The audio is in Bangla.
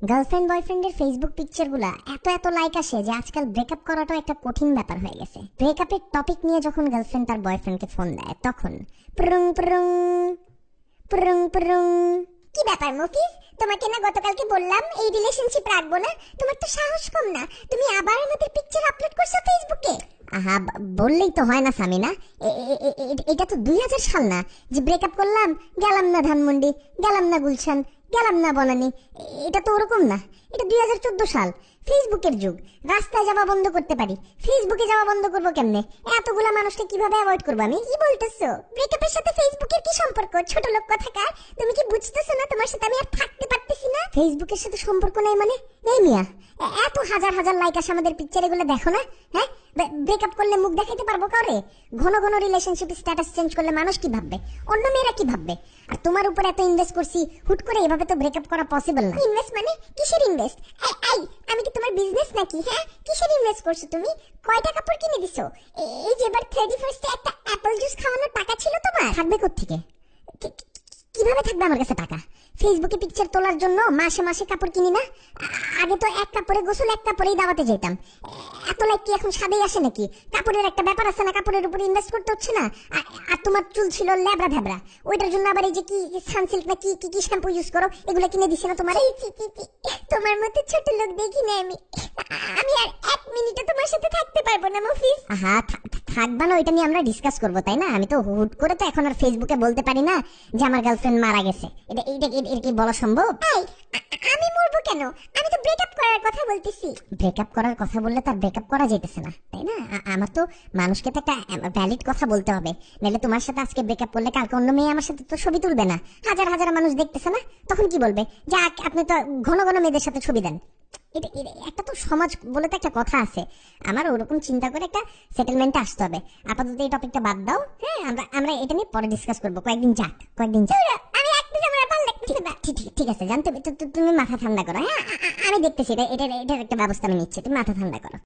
গার্লফ্রেন্ড বয়ফ্রেন্ডের ফেসবুক পিকচারগুলা এত এত লাইক আসে যে আজকাল ব্রেকআপ করাটা একটা কঠিন ব্যাপার হয়ে গেছে। ব্রেকআপের টপিক নিয়ে যখন গার্লফ্রেন্ড তার বয়ফ্রেন্ডকে ফোন দেয় তখন প্রুং প্রুং প্রুং প্রুং। কি ব্যাপার মফিজ, তোমাকে না গতকালকে বললাম এই রিলেশনশিপ রাখবো না? তোমার তো সাহস কম না, তুমি আবার আমাদের পিকচার আপলোড করছো ফেসবুকে। আহা, বললেই তো হয় না সামিনা, এটা তো 2000 সাল না যে ব্রেকআপ করলাম গেলাম না ধানমন্ডি, গেলাম না গুলশান, গেলাম না বনানী। এটা তো ওরকম না, এটা 2014 সাল, ফেসবুকের যুগ। রাস্তায় যাওয়া বন্ধ করতে পারি, ফেসবুকে যাওয়া বন্ধ করবো কেমনে? এতগুলা মানুষকে কিভাবে অ্যাভয়েড করবো আমি? কি বলতেছো? ব্রেকআপের সাথে ফেসবুকের কি সম্পর্ক? ছোট লোক কথাকার, তুমি কি বুঝতেছো না তোমার সাথে আমি আর থাকতে পারতেছি না? ফেসবুকের সাথে সম্পর্ক নাই মানে? এই মিয়া, এত হাজার হাজার লাইক আসে আমাদের পিকচার, এগুলো দেখো না? হ্যাঁ, ব্রেকআপ করলে মুখ দেখাইতে পারবো কারে? ঘন ঘন রিলেশনশিপ স্ট্যাটাস চেঞ্জ করলে মানুষ কি ভাববে? অন্য মেয়েরা কি ভাববে? আর তোমার উপর এত ইনভেস্ট করছি, হুট করে এভাবে তো ব্রেকআপ করা পসিবল না। ইনভেস্ট মানে কিসের ইনভেস্ট? এই আমি কি তোমার বিজনেস নাকি? হ্যাঁ, কিসের ইনভেস্ট করছো তুমি? কয়টা কাপড় কিনে দিছো? এই যে এবার 31 এ একটা অ্যাপল জুস খাওয়ানোর টাকা ছিল তোমার? থাকবে কোত্থেকে? কিভাবে থাকবে আমার কাছে টাকা? ফেসবুকে পিকচার তোলার জন্য মাসে মাসে কাপড় কিনি না? আগে তো এক কাপড়ে গোসল, এক কাপড়েই দাওয়াতে যেতাম। এত লাইক কি এখন সাদেই আসে নাকি? কাপড়ের একটা ব্যাপার আছে না, কাপড়ের উপর ইনভেস্ট করতে হচ্ছে না? আর তোমার চুল ছিল ল্যাবড়া ভ্যাবড়া, ওইটার জন্য আবার এই যে কি সানসিল্ক না কি কি শ্যাম্পু ইউজ করো, এগুলো কিনে দিছে না তোমার? তোমার মতো ছোট লোক দেখি না আমি। আমি আর এক মিনিটে তোমার সাথে থাকতে পারবো না মফিজ। আহা, থাকবা না ওইটা নিয়ে আমরা ডিসকাস করবো, তাই না? আমি তো হুট করে তো এখন আর ফেসবুকে বলতে পারি না যে আমার গার্লফ্রেন্ড মারা গেছে। এটা কি বলা সম্ভব? আমি মরবো কেন? আমি তো ব্রেকআপ করার কথা বলতেছি। ব্রেকআপ করার কথা বললে তার ব্রেকআপ করা যেতেছে না, তাই না? আমার তো মানুষকে তো একটা ভ্যালিড কথা বলতে হবে, নাহলে তোমার সাথে আজকে ব্রেকআপ করলে কালকে অন্য মেয়ে আমার সাথে তো ছবি তুলবে না, হাজার হাজার মানুষ দেখতেছে না, তখন কি বলবে? যে আপনি তো ঘন ঘন মেয়েদের সাথে ছবি দেন। এটা একটা তো সমাজ বলে তো একটা কথা আছে। আমার ওরকম চিন্তা করে একটা সেটেলমেন্টে আসতে হবে। আপাতত এই টপিকটা বাদ দাও। হ্যাঁ, আমরা এটা নিয়ে পরে ডিসকাস করবো। কয়েকদিন যাক। আমি এক মিনিট, আমার ভালো লাগতেছে না। ঠিক আছে, জানতে তুমি মাথা ঠান্ডা করো। হ্যাঁ, আমি দেখতেছি, এটার একটা ব্যবস্থা আমি নিচ্ছি, তুমি মাথা ঠান্ডা করো।